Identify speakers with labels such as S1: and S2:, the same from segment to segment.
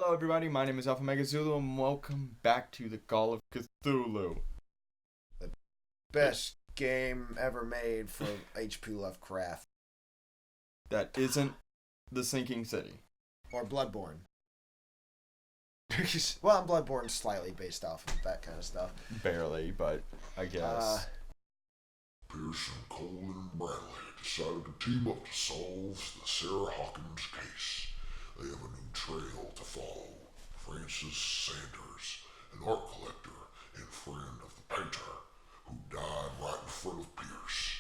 S1: Hello everybody, my name is Alpha Zulu and welcome back to the Call of Cthulhu.
S2: The best game ever made for H.P. Lovecraft.
S1: That isn't The Sinking City.
S2: Or Bloodborne. Well, Bloodborne's slightly based off of that kind of stuff.
S1: Barely, but I guess.
S3: Pearson, Coleman, and Bradley decided to team up to solve the Sarah Hawkins case. They have a new trail to follow. Francis Sanders, an art collector and friend of the painter, who died right in front of Pierce.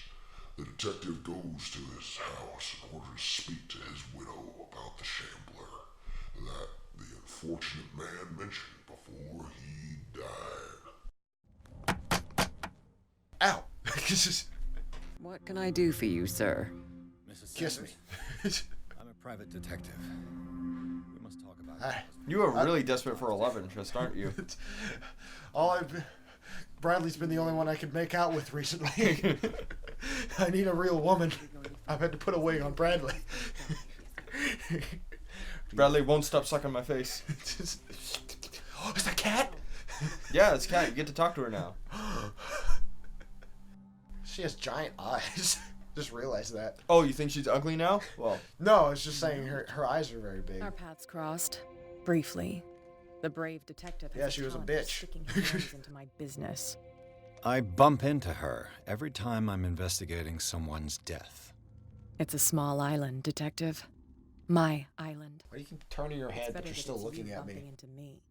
S3: The detective goes to his house in order to speak to his widow about the Shambler that the unfortunate man mentioned before he died.
S2: Ow!
S4: What can I do for you, sir?
S5: Mrs.
S2: Kiss me.
S5: Sanders, I'm a private detective. We must talk about it.
S1: You are really desperate for a love interest, aren't you?
S2: Bradley's been the only one I could make out with recently. I need a real woman. I've had to put a wig on Bradley.
S1: Bradley won't stop sucking my face.
S2: Oh, is that cat?
S1: Yeah, it's Cat. You get to talk to her now.
S2: She has giant eyes. Just realized that.
S1: Oh, you think she's ugly now? Well,
S2: No, I was just saying her eyes are very big.
S4: Our paths crossed. Briefly. The brave detective has
S2: Yeah, she was a
S4: talent for
S2: bitch.
S4: sticking his nose into my business.
S5: I bump into her every time I'm investigating someone's death.
S4: It's a small island, detective. My island.
S2: Why do you keep turning your
S4: It's
S2: head,
S4: better
S2: but you're
S4: that
S2: still
S4: it's
S2: looking
S4: you
S2: at
S4: bumping
S2: me?
S4: into me.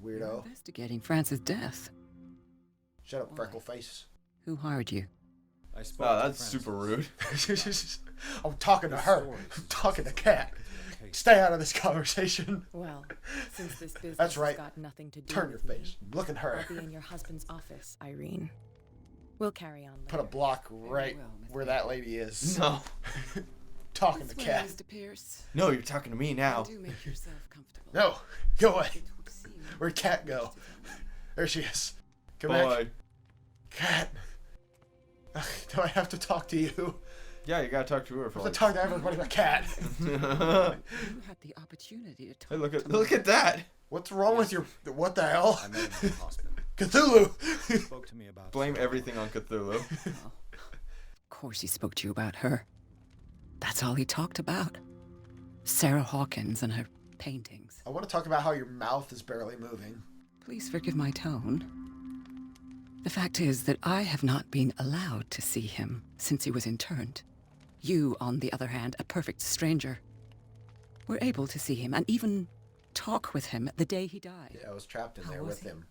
S4: You're
S2: Weirdo.
S4: investigating France's death.
S2: Shut up,
S4: Why?
S2: freckle face.
S4: Who hired you?
S5: I spoke
S1: wow,
S5: to
S1: that's
S5: Francis.
S1: super rude.
S2: I'm talking to her. I'm talking to Cat. Stay out of this conversation.
S4: Well, since this business
S2: That's right.
S4: has got nothing to do
S2: Turn your
S4: with me,
S2: face. Look at her.
S4: I'll be in your husband's office, Irene. We'll carry on later.
S2: Put a block right
S4: well, Miss
S2: where that lady is.
S1: No.
S2: Talking to
S4: This way,
S2: Cat.
S4: Mr. Pierce.
S1: No, you're talking to me now.
S4: Do make yourself comfortable.
S2: No, go away.
S4: It would seem
S2: Where'd Cat go? There she is. Come
S1: Boy.
S2: back. Cat. Ugh, do I have to talk to you?
S1: Yeah, you gotta talk to her for
S2: I have
S1: like...
S2: to talk to everybody but Cat.
S4: you had the opportunity to talk
S1: Hey,
S4: to
S1: look at that!
S2: What's wrong with your... What the hell?
S5: I met him in the hospital.
S2: Cthulhu!
S5: He spoke to me about
S1: Blame
S5: Sarah
S1: everything on Cthulhu.
S4: Of course he spoke to you about her. That's all he talked about. Sarah Hawkins and her paintings.
S2: I want to talk about how your mouth is barely moving.
S4: Please forgive my tone. The fact is that I have not been allowed to see him since he was interned. You, on the other hand, a perfect stranger, were able to see him and even talk with him the day he died.
S2: Yeah, I was trapped in
S4: How
S2: there
S4: was
S2: with
S4: he?
S2: him.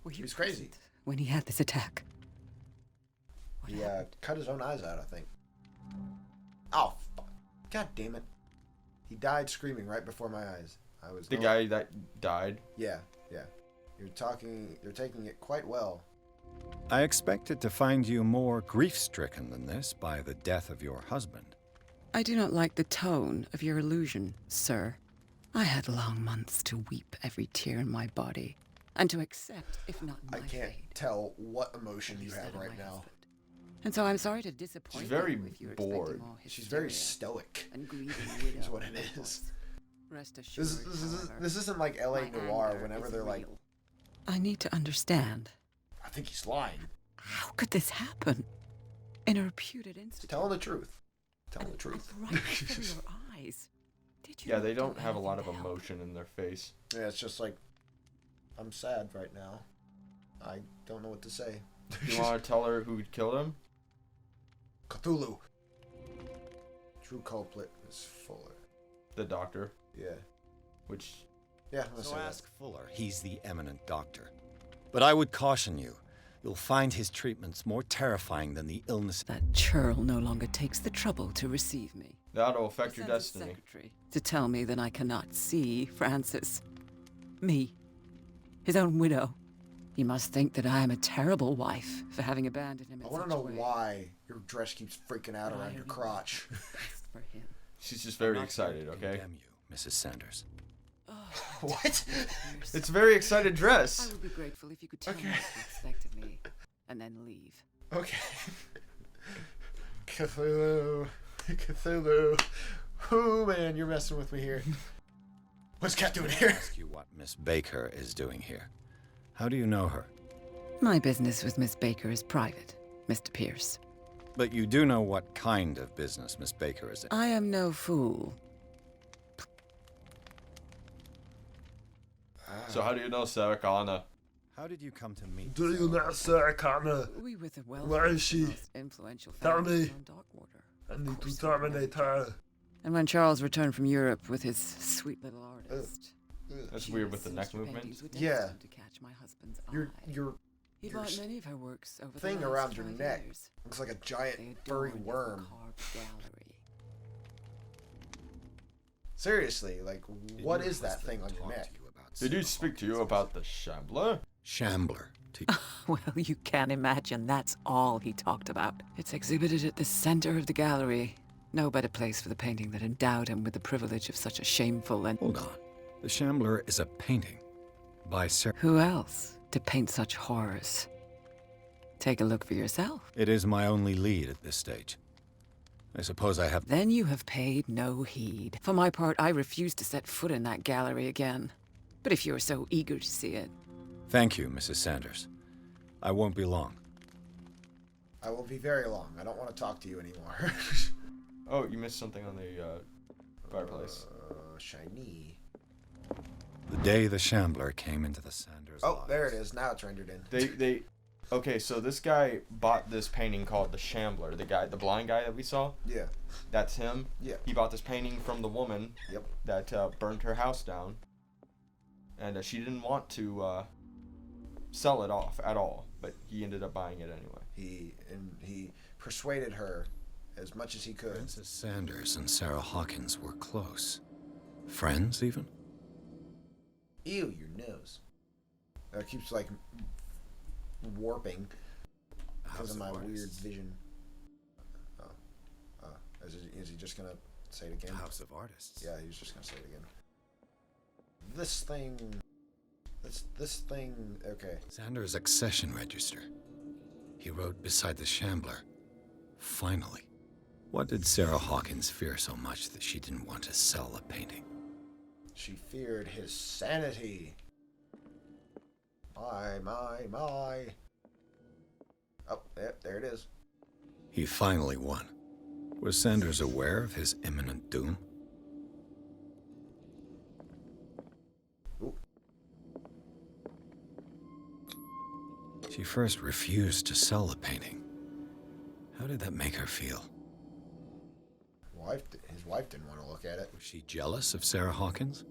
S4: Were you
S2: He's crazy.
S4: present when he had this attack? What
S2: He
S4: happened?
S2: cut his own eyes out, I think. Oh, fuck. God damn it. He died screaming right before my eyes. I was
S1: The
S2: going-
S1: guy that died.
S2: Yeah. You're taking it quite well.
S5: I expected to find you more grief-stricken than this by the death of your husband.
S4: I do not like the tone of your allusion, sir. I had long months to weep every tear in my body, and to accept, if not my
S2: I can't
S4: fate,
S2: tell what emotion you
S4: instead
S2: have
S4: of
S2: right
S4: my
S2: now.
S4: husband. And so I'm sorry to disappoint
S1: She's very
S4: you if you're expecting
S1: bored.
S4: more
S2: She's very
S4: hysteria
S2: stoic.
S4: and grieving widow
S2: is what it
S4: of
S2: is.
S4: course. Rest assured,
S2: This isn't like LA
S4: my
S2: Noir
S4: anger
S2: whenever
S4: is
S2: they're like,
S4: real. I need to understand.
S2: I think he's lying.
S4: How could this happen? In a reputed institute.
S2: Telling the truth. Telling the
S4: And
S2: truth.
S4: right before your eyes. Did you
S1: Yeah,
S4: not
S1: they
S4: do
S1: don't have a lot of
S4: anything to help?
S1: emotion in their face.
S2: Yeah, it's just like, I'm sad right now. I don't know what to say.
S1: You want to tell her who killed him?
S2: Cthulhu. True culprit is Fuller.
S1: The doctor.
S2: Yeah.
S1: Which...
S2: Yeah, I'm gonna
S5: So
S2: say that.
S5: ask Fuller. He's the eminent doctor. But I would caution you. You'll find his treatments more terrifying than the illness.
S4: That churl no longer takes the trouble to receive me.
S1: That'll affect your
S4: He sends his
S1: destiny.
S4: secretary to tell me that I cannot see Francis. Me. His own widow. He must think that I am a terrible wife for having abandoned him in
S2: I want
S4: such
S2: to
S4: a
S2: know
S4: way.
S2: why your dress keeps freaking out
S4: But I
S2: around your
S4: only
S2: crotch.
S4: want what's best for him.
S1: She's just very
S5: I'm not
S1: excited,
S5: here to
S1: okay?
S5: condemn you, Mrs. Sanders.
S4: Oh,
S2: What?
S4: Pierce.
S1: It's a very excited
S4: I
S1: dress.
S4: would be grateful if you could tell me
S2: Okay.
S4: what you expect of me, and then leave.
S2: Okay. Cthulhu. Cthulhu. Oh man, you're messing with me here. What's Cat doing
S5: I
S2: here?
S5: ask you what Miss Baker is doing here. How do you know her?
S4: My business with Miss Baker is private, Mr. Pierce.
S5: But you do know what kind of business Miss Baker is in.
S4: I am no fool.
S1: So how do you know Sarah Connor?
S5: How did you come to meet?
S3: Do you not, Sarah Connor?
S4: We were the
S3: Where is she?
S4: most influential
S3: Tell
S4: families
S3: me.
S4: on Darkwater.
S3: I need to terminate her.
S4: And when Charles returned from Europe with his sweet little artist,
S1: That's weird with the neck movement.
S2: Yeah.
S4: To catch my husband's
S2: Your
S4: eye. He
S2: your
S4: bought many of her works over
S2: thing
S4: the last
S2: around your
S4: 5
S2: neck
S4: years.
S2: looks like a
S4: They
S2: giant furry
S4: adorn every
S2: worm.
S4: carved gallery.
S2: Seriously, like, what
S5: Did
S2: is
S5: your
S2: that thing on
S5: husband
S2: your
S5: talk
S2: neck?
S5: to you about
S1: Did he
S5: Sarah
S1: speak to you
S5: Hawkins'
S1: about the Shambler?
S5: Shambler?
S4: Well, you can't imagine that's all he talked about. It's exhibited at the center of the gallery. No better place for the painting that endowed him with the privilege of such a shameful and...
S5: Hold on. The Shambler is a painting by Sarah.
S4: Who else to paint such horrors? Take a look for yourself.
S5: It is my only lead at this stage. I suppose I have.
S4: Then you have paid no heed. For my part, I refuse to set foot in that gallery again. But if you're so eager to see it...
S5: Thank you, Mrs. Sanders. I won't be long.
S2: I will be very long. I don't want to talk to you anymore.
S1: Oh, you missed something on the fireplace.
S2: Shiny.
S5: The day the Shambler came into the Sanders'
S2: Oh,
S5: lives.
S2: there it is. Now it's rendered in.
S1: Okay, so this guy bought this painting called the Shambler. The blind guy that we saw.
S2: Yeah.
S1: That's him.
S2: Yeah.
S1: He bought this painting from the woman.
S2: Yep.
S1: That burned her house down. And she didn't want to sell it off at all, but he ended up buying it anyway.
S2: He persuaded her as much as he could.
S5: Frances Sanders and Sarah Hawkins were close. Friends, even?
S2: Ew, your nose. It keeps like warping because of my weird vision. Is he just gonna say it again?
S5: House of Artists.
S2: Yeah, he was just gonna say it again. This thing. Okay.
S5: Sanders' accession register. He wrote beside the Shambler. Finally. What did Sarah Hawkins fear so much that she didn't want to sell a painting?
S2: She feared his sanity. My. Oh, there it is.
S5: He finally won. Was Sanders aware of his imminent doom?
S2: Ooh.
S5: She first refused to sell the painting. How did that make her feel?
S2: His wife didn't want to look at it.
S5: Was she jealous of Sarah Hawkins?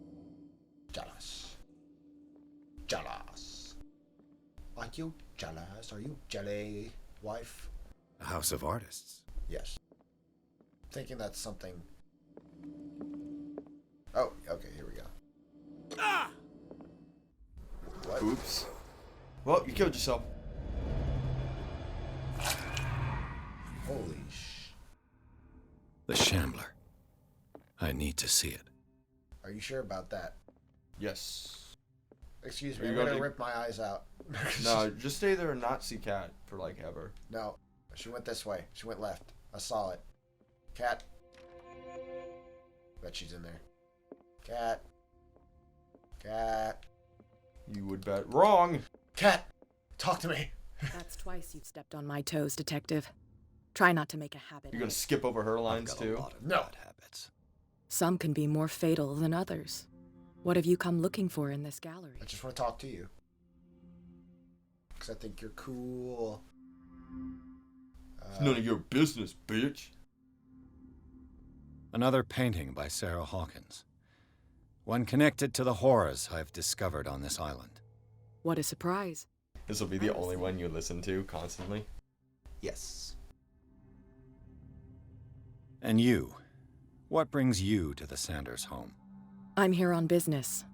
S2: Jealous. Are you jealous? Are you jelly, wife?
S5: A House of Artists.
S2: Yes. Thinking that's something. Oh, okay, here we go.
S1: Ah!
S2: What?
S1: Oops. Well, you killed yourself.
S2: Holy
S5: The Shambler. I need to see it.
S2: Are you sure about that?
S1: Yes.
S2: Excuse
S1: Are
S2: me,
S1: you
S2: I'm gonna
S1: gonna-
S2: rip my eyes out.
S1: No, just stay there and not see Cat for like ever.
S2: No, she went this way. She went left. I saw it. Cat. Bet she's in there. Cat.
S1: You would bet wrong.
S2: Cat! Talk to me!
S6: That's twice you've stepped on my toes, Detective. Try not to make a habit
S1: You're
S6: of
S1: gonna
S6: it.
S1: skip over her lines
S5: I've got
S1: too.
S5: a lot of
S2: No.
S5: bad habits.
S6: Some can be more fatal than others. What have you come looking for in this gallery?
S2: I just want to talk to you. Because I think you're cool.
S1: It's none of your business, bitch.
S5: Another painting by Sarah Hawkins. One connected to the horrors I've discovered on this island.
S6: What a surprise.
S1: This will be the only one you listen to constantly.
S2: Yes.
S5: And you? What brings you to the Sanders home?
S6: I'm here on business.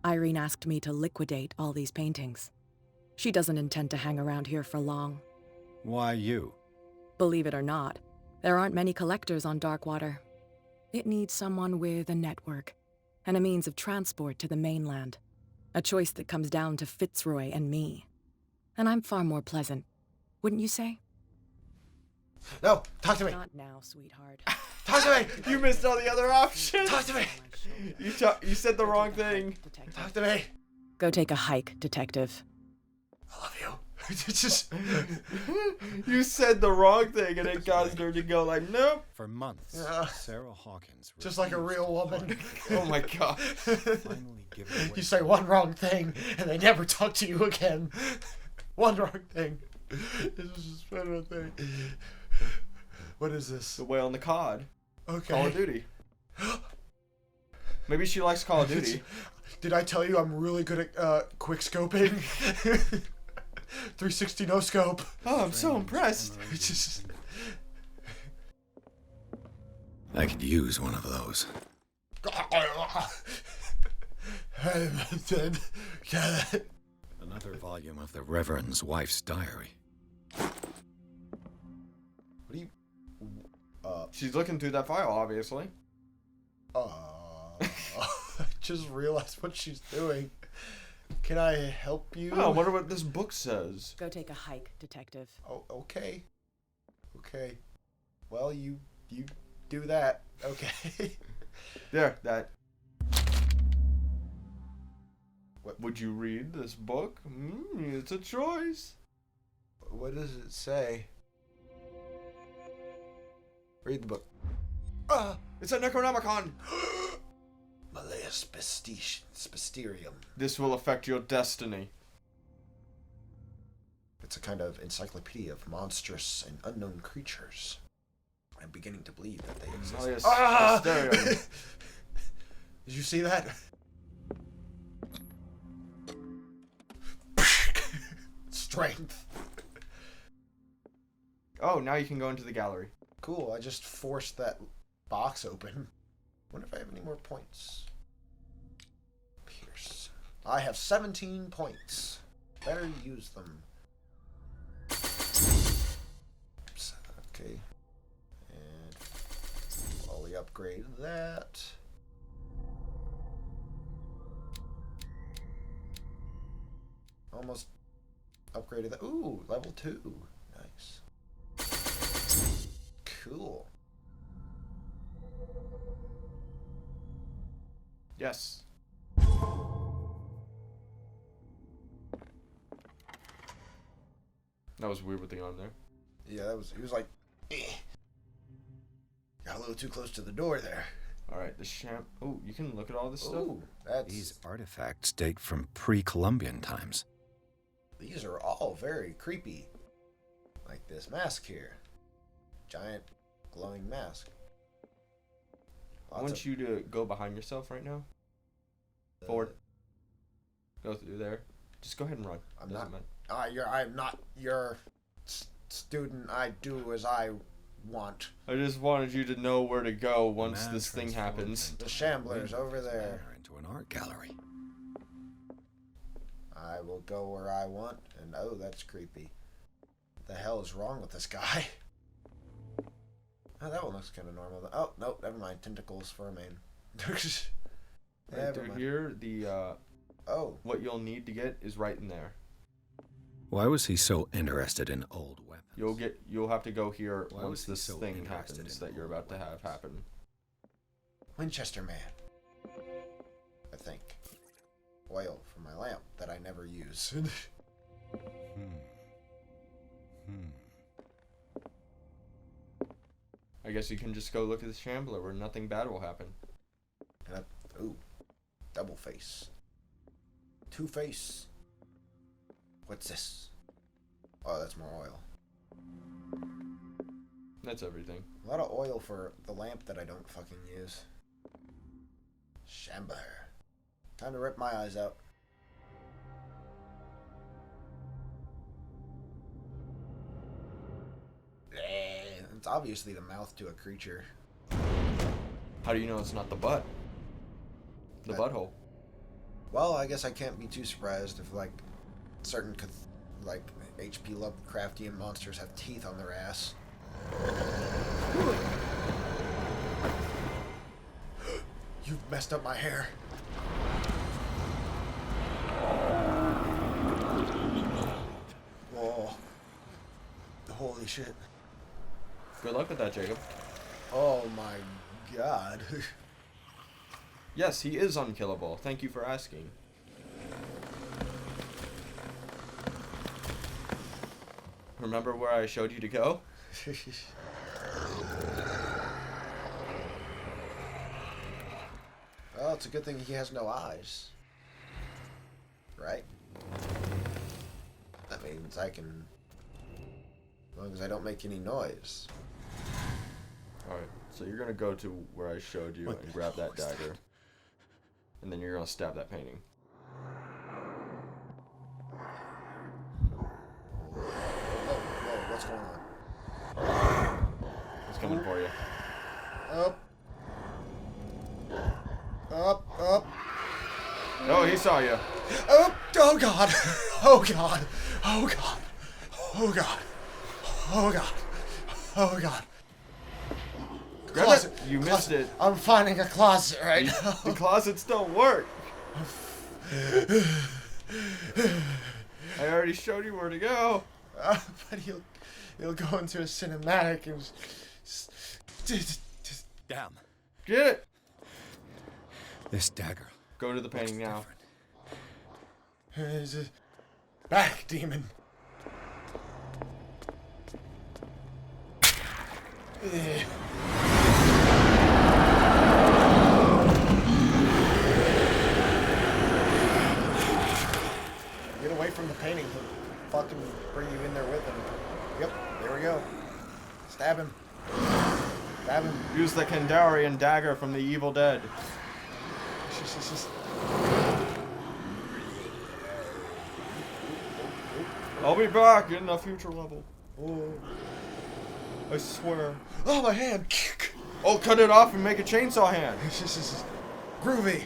S6: Irene asked me to liquidate all these paintings. She doesn't intend to hang around here for long.
S5: Why you?
S6: Believe it or not, there aren't many collectors on Darkwater. It needs someone with a network and a means of transport to the mainland. A choice that comes down to Fitzroy and me. And I'm far more pleasant, wouldn't you say?
S2: No! Talk to me!
S6: Not now, sweetheart.
S2: Talk to me!
S1: You missed all the other options.
S2: Talk to me!
S1: You said the wrong thing.
S2: Talk to me.
S6: Go take a hike, Detective.
S2: I love you. It's just...
S1: You said the wrong thing, and it caused her to go like, nope.
S5: For months,
S2: Yeah.
S5: Sarah Hawkins
S2: Just like a
S5: refused
S2: real
S5: to
S2: woman.
S1: Oh my god.
S5: finally give it away.
S2: You say one wrong thing, and they never talk to you again. One wrong thing. This was just one wrong thing. What is this?
S1: The whale and the cod.
S2: Okay.
S1: Call of Duty. Maybe she likes Call of Duty.
S2: Did I tell you I'm really good at quick scoping? 360 no scope.
S1: Oh, I'm so impressed.
S2: It's just...
S5: I could use one of those. Another volume of the Reverend's wife's diary.
S2: What do you...
S1: She's looking through that file, obviously.
S2: I just realized what she's doing. Can I help you?
S1: Oh, I wonder what this book says.
S6: Go take a hike, Detective.
S2: Oh, okay. Okay. Well, you do that. Okay.
S1: There, that.
S2: What?
S1: Would you read this book? It's a choice.
S2: What does it say? Read the book.
S1: It's a Necronomicon.
S2: Malleus Spesterium.
S1: This will affect your destiny.
S2: It's a kind of encyclopedia of monstrous and unknown creatures. I'm beginning to believe that they exist.
S1: Oh, yes.
S2: Ah!
S1: Spesterium.
S2: Did you see that? Strength.
S1: Oh, now you can go into the gallery.
S2: Cool, I just forced that box open. Wonder if I have any more points. Pierce. I have 17 points. Better use them. Oops. Okay. And slowly upgrade that. Almost upgraded that. Ooh, level 2. Nice. Cool.
S1: Yes. That was weird with the arm there.
S2: Yeah, that was. He was like, got a little too close to the door there.
S1: All right, the Oh, you can look at all this stuff.
S2: Ooh, that's.
S5: These artifacts date from pre-Columbian times.
S2: These are all very creepy. Like this mask here, giant glowing mask.
S1: I want you to go behind yourself right now. Forward. Go through there. Just go ahead and run.
S2: I'm
S1: Doesn't
S2: not.
S1: matter.
S2: I'm not your student. I do as I want.
S1: I just wanted you to know where to go
S5: The
S1: once
S5: man
S1: this thing
S5: transformed
S1: happens.
S5: into
S2: The Shambler's
S5: a
S2: over there.
S5: manor into an art gallery.
S2: I will go where I want, and oh, that's creepy. The hell is wrong with this guy? Oh, that one looks kind of normal. Oh, nope, never mind. Tentacles for a main.
S1: Right
S2: Never
S1: through
S2: mind.
S1: here, the
S2: Oh,
S1: what you'll need to get is right in there.
S5: Why was he so interested in old weapons?
S1: You'll have to go here
S5: Why
S1: once
S5: was he
S1: this
S5: so
S1: thing
S5: interested
S1: happens
S5: in
S1: that you're
S5: old
S1: about to have
S5: weapons?
S1: happen.
S2: Winchester man. I think. Oil for my lamp that I never use.
S1: I guess you can just go look at the Shambler where nothing bad will happen.
S2: Ooh, double face. Two face. What's this? Oh, that's more oil.
S1: That's everything.
S2: A lot of oil for the lamp that I don't fucking use. Shambler. Time to rip my eyes out. It's obviously the mouth to a creature.
S1: How do you know it's not the butt? The butthole.
S2: Well, I guess I can't be too surprised if, like, certain, like, H.P. Lovecraftian monsters have teeth on their ass. You've messed up my hair. Whoa. Holy shit.
S1: Good luck with that, Jacob.
S2: Oh my god.
S1: Yes, he is unkillable. Thank you for asking. Remember where I showed you to go?
S2: Well, it's a good thing he has no eyes. Right? That means I can... As long as I don't make any noise.
S1: Alright, so you're gonna go to where I showed you and grab that dagger. And then you're gonna stab that painting.
S2: Whoa, what's going on?
S1: It's coming for you.
S2: Up. Up.
S1: Oh, he saw you.
S2: Oh, oh God. Oh God. Oh God. Oh God. Oh God. Oh God.
S1: Grab
S2: Closet.
S1: it. You missed it.
S2: I'm finding a closet right now.
S1: The closets don't work. I already showed you where to go.
S2: But he'll go into a cinematic and just
S5: Damn.
S1: Get it.
S5: This dagger.
S1: Go to the painting now.
S2: There's a back demon. Get away from the painting. He'll fucking bring you in there with him. Yep, there we go. Stab him. Stab him.
S1: Use the Kandarian dagger from the Evil Dead. I'll be back in a future level.
S2: Oh.
S1: I swear.
S2: Oh, my hand.
S1: Oh, cut it off and make a chainsaw hand.
S2: This is groovy.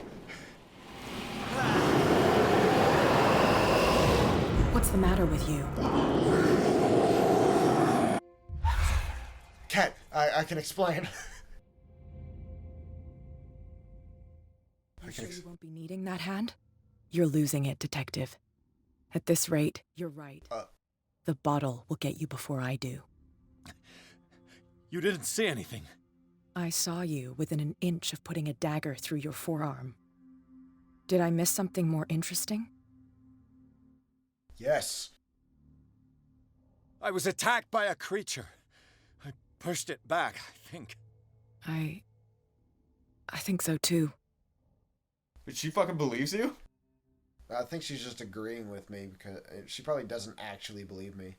S6: What's the matter with you?
S2: Cat, I can explain.
S6: You sure you won't be needing that hand? You're losing it, Detective. At this rate, you're right. The bottle will get you before I do.
S5: You didn't see anything.
S6: I saw you within an inch of putting a dagger through your forearm. Did I miss something more interesting?
S2: Yes.
S5: I was attacked by a creature. I pushed it back, I think.
S6: I think so too.
S1: But she fucking believes you?
S2: I think she's just agreeing with me because she probably doesn't actually believe me.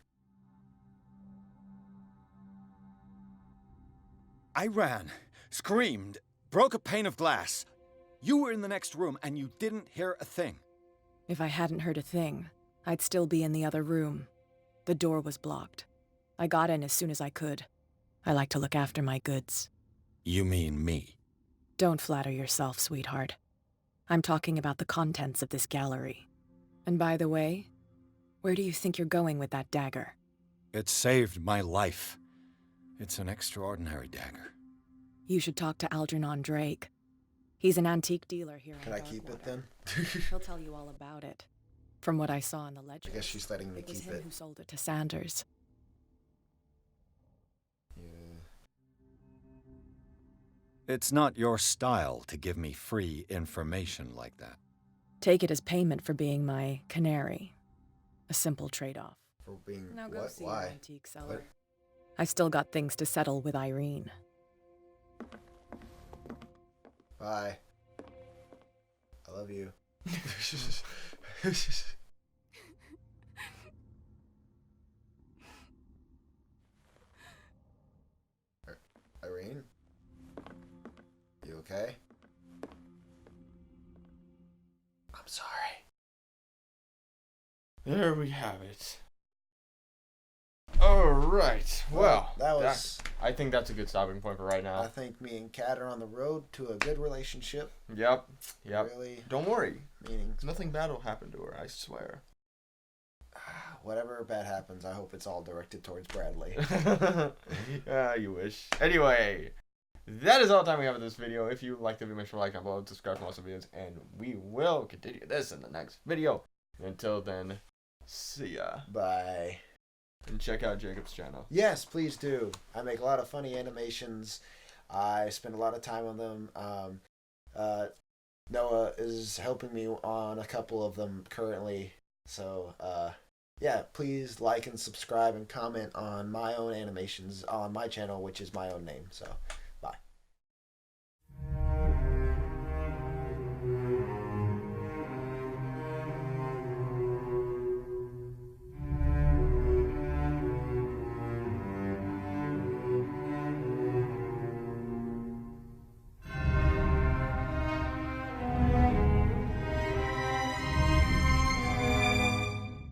S5: I ran, screamed, broke a pane of glass. You were in the next room and you didn't hear a thing.
S6: If I hadn't heard a thing, I'd still be in the other room. The door was blocked. I got in as soon as I could. I like to look after my goods.
S5: You mean me?
S6: Don't flatter yourself, sweetheart. I'm talking about the contents of this gallery. And by the way, where do you think you're going with that dagger?
S5: It saved my life. It's an extraordinary dagger.
S6: You should talk to Algernon Drake. He's an antique dealer here
S2: Can
S6: on
S2: I keep it
S6: Darkwater.
S2: then?
S6: He'll tell you all about it. From what I saw in the ledger,
S2: I guess she's letting me
S6: it was
S2: keep
S6: him
S2: it.
S6: who sold it to Sanders.
S2: Yeah.
S5: It's not your style to give me free information like that.
S6: Take it as payment for being my canary. A simple trade-off.
S2: For being
S6: Now go
S2: what?
S6: see your
S2: Why?
S6: antique seller.
S2: What?
S6: I've still got things to settle with Irene.
S2: Bye. I love you. Irene? You okay? I'm sorry.
S1: There we have it. Alright, well,
S2: that was...
S1: I think that's a good stopping point for right
S2: I
S1: now.
S2: think me and Kat are on the road to a good relationship.
S1: Yep.
S2: Really
S1: Don't worry.
S2: meaning
S1: Nothing bad will happen to her, I swear.
S2: whatever bad happens, I hope it's all directed towards Bradley.
S1: You wish. Anyway, that is all the time we have in this video. If you liked the video, make sure to like and below, subscribe to more videos, and we will continue this in the next video. Until then, see ya.
S2: Bye.
S1: And check out Jacob's channel.
S2: Yes, please do. I make a lot of funny animations. I spend a lot of time on them. Noah is helping me on a couple of them currently. So, yeah, please like and subscribe and comment on my own animations on my channel, which is my own name. So,